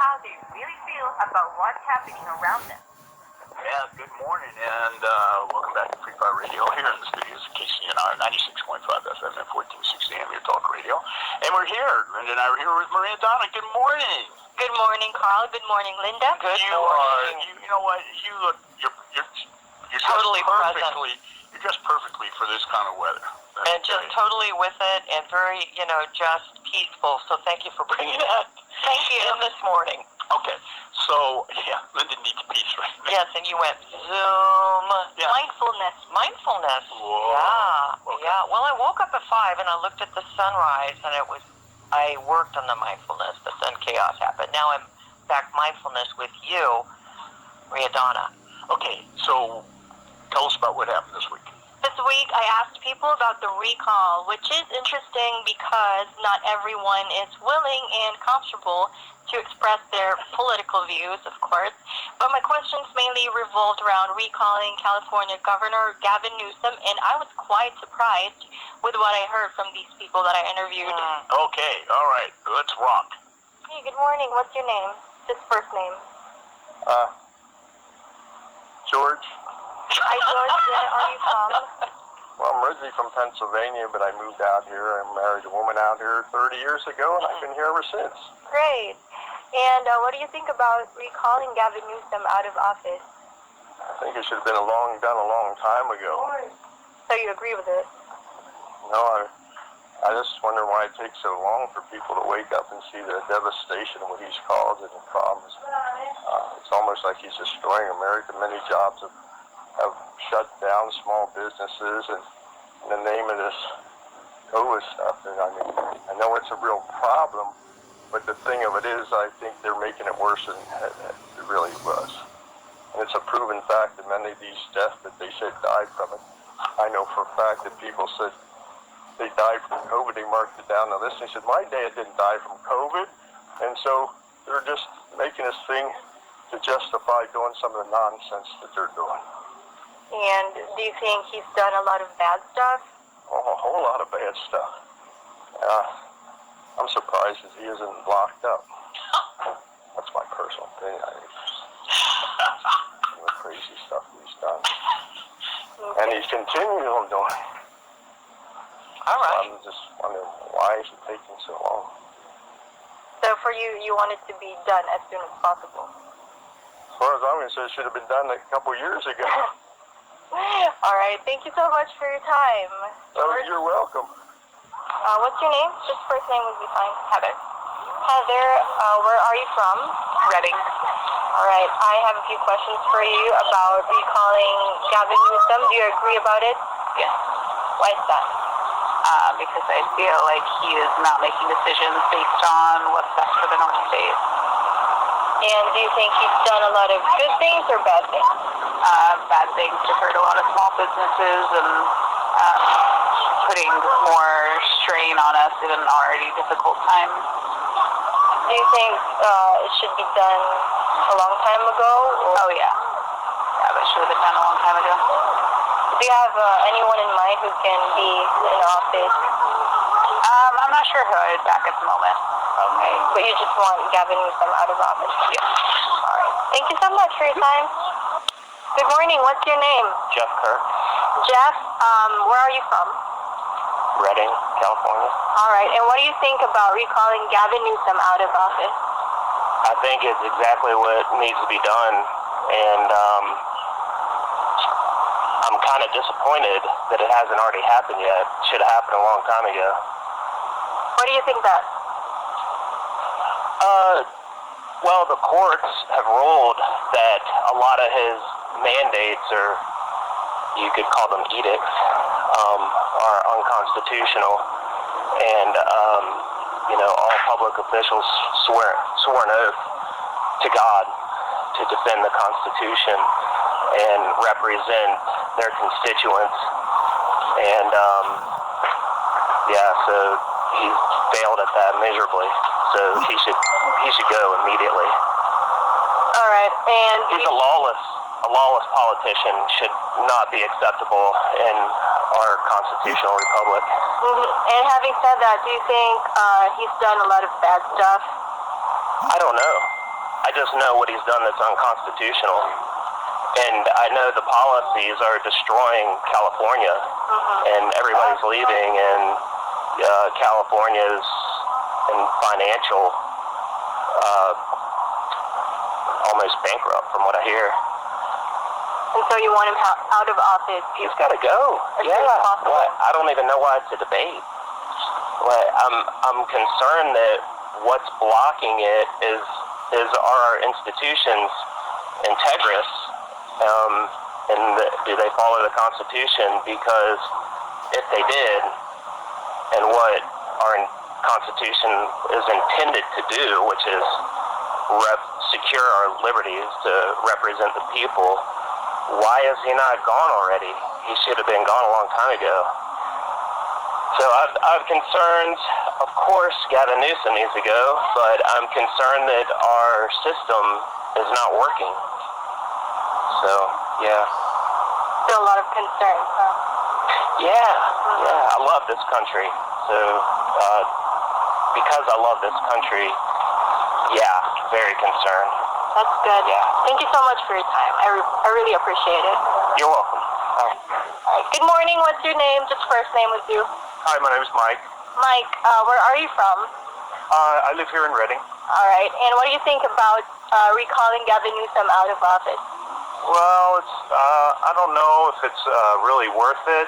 how they really feel about what's happening around them. Yeah, good morning, and welcome back to Free Fire Radio here in the studios of KCNR 96.5 FM and 1460 AM, your talk radio. And we're here. Linda and I are here with Maria and Donna. Good morning. Good morning, Carl. Good morning, Linda. Good morning. You know what? You look. You're totally perfectly. You're just perfectly for this kind of weather. And just totally with it, and very, just peaceful. So thank you for bringing that. Thank you. In this morning. Okay, so Linda needs peace right now. Yes, and you went Zoom. Yeah. Mindfulness. Whoa. Yeah. Okay. Yeah. Well, I woke up at 5 and I looked at the sunrise, and I worked on the mindfulness, but then chaos happened. Now I'm back mindfulness with you, Maria Donna. Okay, so tell us about what happened this week. This week, I asked people about the recall, which is interesting because not everyone is willing and comfortable to express their political views, of course. But my questions mainly revolved around recalling California Governor Gavin Newsom, and I was quite surprised with what I heard from these people that I interviewed. Okay, all right, let's rock. Hey, good morning. What's your name? Just first name. George. Hi, George. Where are you from? Well, I'm originally from Pennsylvania, but I moved out here. I married a woman out here 30 years ago, and I've been here ever since. Great. And what do you think about recalling Gavin Newsom out of office? I think it should have been done a long time ago. So you agree with it? No, I just wonder why it takes so long for people to wake up and see the devastation of what he's caused and the problems. It's almost like he's destroying America. Many jobs have shut down, small businesses, and in the name of this COVID stuff. And I know it's a real problem, but the thing of it is, I think they're making it worse than it really was. And it's a proven fact that many of these deaths that they said died from it, I know for a fact that people said they died from COVID. They marked it down on this. They said, my dad didn't die from COVID. And so they're just making this thing to justify doing some of the nonsense that they're doing. And do you think he's done a lot of bad stuff? Oh, a whole lot of bad stuff. I'm surprised that he isn't locked up. That's my personal opinion. I think some of the crazy stuff he's done. Okay. And he's continuing on doing it. All So right. I'm just wondering, why is it taking so long? So for you want it to be done as soon as possible? As far as I'm concerned, it should have been done a couple years ago. All right. Thank you so much for your time. Oh, you're welcome. What's your name? Just first name would be fine. Heather. Heather, where are you from? Ready. All right. I have a few questions for you about recalling Gavin Newsom. Do you agree about it? Yes. Why is that? Because I feel like he is not making decisions based on what's best for the North State. And do you think he's done a lot of good things or bad things? Bad things to hurt a lot of small businesses and putting more strain on us in an already difficult time. Do you think it should be done a long time ago? Or Oh, yeah. Yeah, that should have been done a long time ago. do you have anyone in mind who can be in office? I'm not sure who I'd back at the moment. Okay. But you just want Gavin Newsom out of office? Yes. All right. Thank you so much for your time. Good morning. What's your name? Jeff Kirk, Jeff. Where are you from? Redding, California. All right. And what do you think about recalling Gavin Newsom out of office? I think it's exactly what needs to be done, and I'm kind of disappointed that it hasn't already happened yet. Should have happened a long time ago. What do you think that? Well, the courts have ruled that a lot of his mandates, or you could call them edicts, are unconstitutional, and all public officials swore an oath to God to defend the Constitution and represent their constituents, and so he failed at that miserably. So he should go immediately. All right. And He's a lawless politician. Should not be acceptable in our constitutional republic. And having said that, do you think he's done a lot of bad stuff? I don't know. I just know what he's done that's unconstitutional. And I know the policies are destroying California, and everybody's leaving, and California's in financial, almost bankrupt from what I hear. And so you want him out of office? He's got to go. As soon as possible. Well, I don't even know why it's a debate. Well, I'm concerned that what's blocking it is are our institutions integrous, and do they follow the Constitution? Because if they did, and what our Constitution is intended to do, which is secure our liberties to represent the people, why is he not gone already? He should have been gone a long time ago. So I've concerns. Of course, Gavin Newsom needs to go, but I'm concerned that our system is not working. So, yeah. Still a lot of concerns, huh? Yeah. I love this country. So, because I love this country, yeah, very concerned. That's good. Yeah. Thank you so much for your time. I really appreciate it. You're welcome. All right. Good morning. What's your name? Just first name with you. Hi, my name is Mike. Mike, where are you from? I live here in Reading. All right. And what do you think about recalling Gavin Newsom out of office? Well, I don't know if it's really worth it.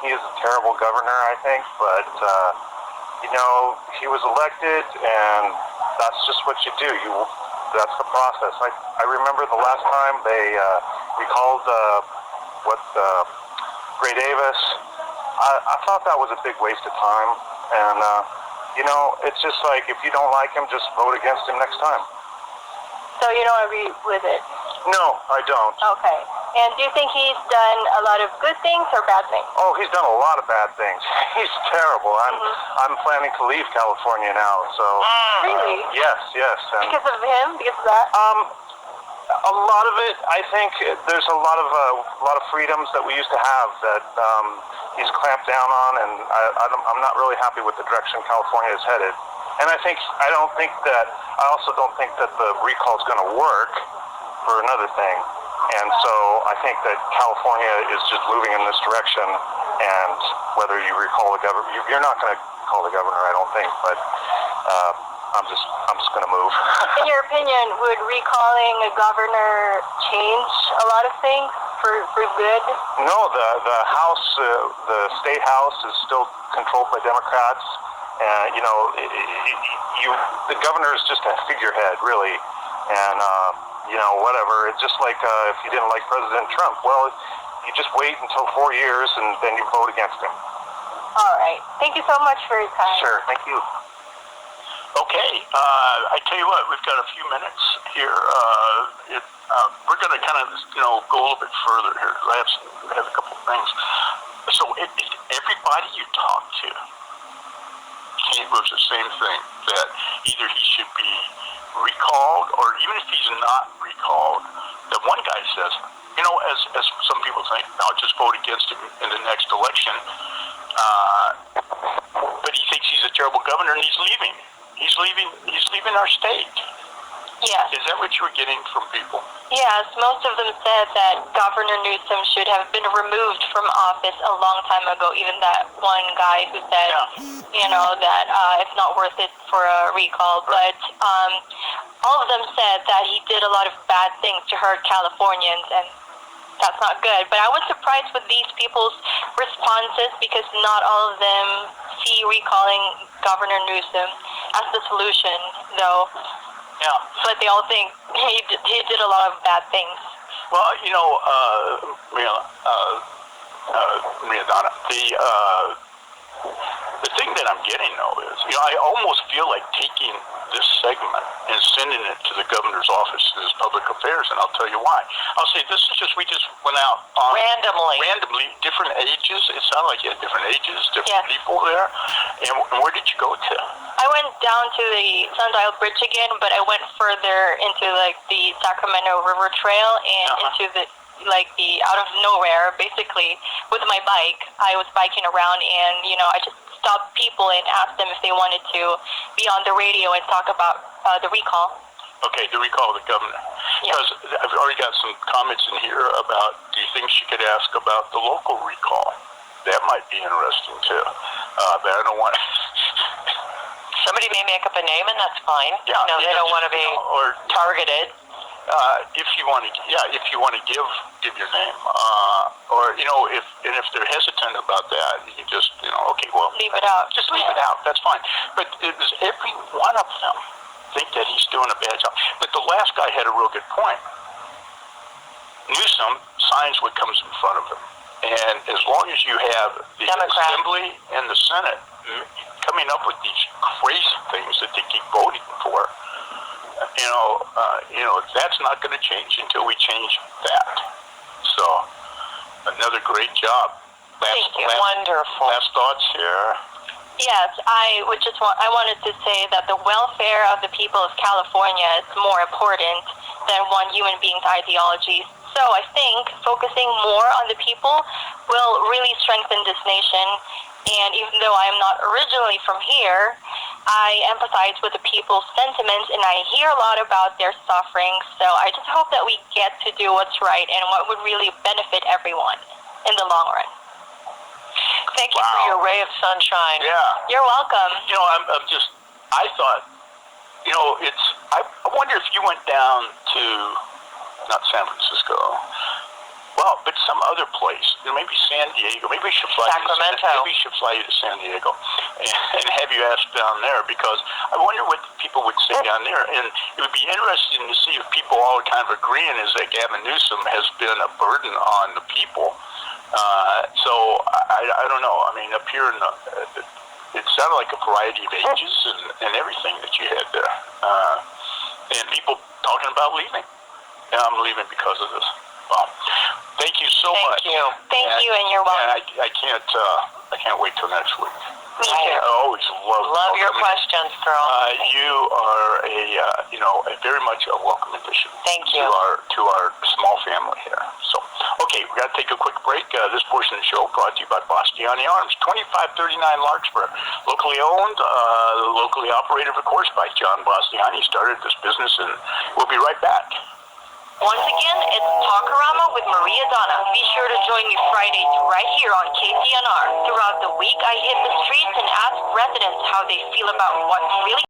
He is a terrible governor, I think, but he was elected, and that's just what you do. That's the process. I remember the last time they recalled Gray Davis. I thought that was a big waste of time, and it's just like, if you don't like him, just vote against him next time. So you don't agree with it? No, I don't. Okay. And do you think he's done a lot of good things or bad things? Oh, he's done a lot of bad things. He's terrible. I'm planning to leave California now. So Really? Yes. And, Because of him? Because of that? a lot of it, I think, there's a lot of freedoms that we used to have that he's clamped down on, and I'm not really happy with the direction California is headed. And I also don't think that the recall is going to work, for another thing. And so I think that California is just moving in this direction, and whether you recall the governor, you're not going to call the governor, I don't think, but I'm just going to move. In your opinion, would recalling a governor change a lot of things for good? No, the House, the state House is still controlled by Democrats. The governor is just a figurehead, really, and whatever. It's just like if you didn't like President Trump, well, you just wait until 4 years and then you vote against him. All right. Thank you so much for your time. Sure, thank you. Okay, I tell you what, we've got a few minutes here. We're going to kind of, go a little bit further here. I have a couple of things. So everybody you talk to was the same thing, that either he should be recalled, or even if he's not recalled, that one guy says, as some people think, I'll just vote against him in the next election. But he thinks he's a terrible governor, and he's leaving. He's leaving our state. Yes. Is that what you were getting from people? Yes, most of them said that Governor Newsom should have been removed from office a long time ago. Even that one guy who said, that it's not worth it for a recall. Right. But all of them said that he did a lot of bad things to hurt Californians, and that's not good. But I was surprised with these people's responses, because not all of them see recalling Governor Newsom as the solution, though. Yeah. But they all think he did a lot of bad things. Well, Maria Donna, the thing that I'm getting, though, is, I almost feel like taking this segment and sending it to the governor's office as public affairs, and I'll tell you why. I'll say we just went out on randomly, different ages. It sounded like you had different ages, different people there. And where did you go to? I went down to the Sundial Bridge again, but I went further into the Sacramento River Trail and into the out of nowhere, basically, with my bike. I was biking around, and I just stopped people and asked them if they wanted to be on the radio and talk about the recall. Okay, the recall of the governor. Yeah. Because I've already got some comments in here about, do you think she could ask about the local recall? That might be interesting too. But I don't want Somebody may make up a name, and that's fine. Yeah, They don't want to be or targeted. if you want to, if you want to give your name, or if they're hesitant about that, you can just okay, well, Leave it out. just leave it out. That's fine. But it was every one of them think that he's doing a bad job. But the last guy had a real good point. Newsom signs what comes in front of him, and as long as you have the Democrat. Assembly and the Senate coming up with these crazy things that they keep voting for, that's not going to change until we change that. So, another great job. Thank you. Wonderful. Last thoughts here. Yes, I wanted to say that the welfare of the people of California is more important than one human being's ideology. So I think focusing more on the people will really strengthen this nation. And even though I am not originally from here, I empathize with the people's sentiments, and I hear a lot about their suffering. So I just hope that we get to do what's right and what would really benefit everyone in the long run. Thank you for your ray of sunshine. Yeah. You're welcome. I thought, I wonder if you went down to, not San Francisco, well, but some other place, maybe San Diego, maybe we should fly Sacramento. Maybe we should fly you to San Diego and have you ask down there, because I wonder what people would say down there. And it would be interesting to see if people all kind of agreeing is that Gavin Newsom has been a burden on the people. So I don't know. I mean, up here it sounded like a variety of ages and everything that you had there, and people talking about leaving. Yeah, I'm leaving because of this. Well, thank you so much. Thank you, and you're welcome. And I can't wait till next week. Me too. I always Love your questions, girl. You are a very much a welcome addition. Thank you. To our small family here. So, okay, we got to take a quick break. This portion of the show brought to you by Bastiani Arms, 2539 Larkspur, locally owned, locally operated, of course, by John Bastiani. Started this business, and we'll be right back. Once again, it's Talk Rama with Maria Donna. Be sure to join me Fridays right here on KCNR. Throughout the week, I hit the streets and ask residents how they feel about what's really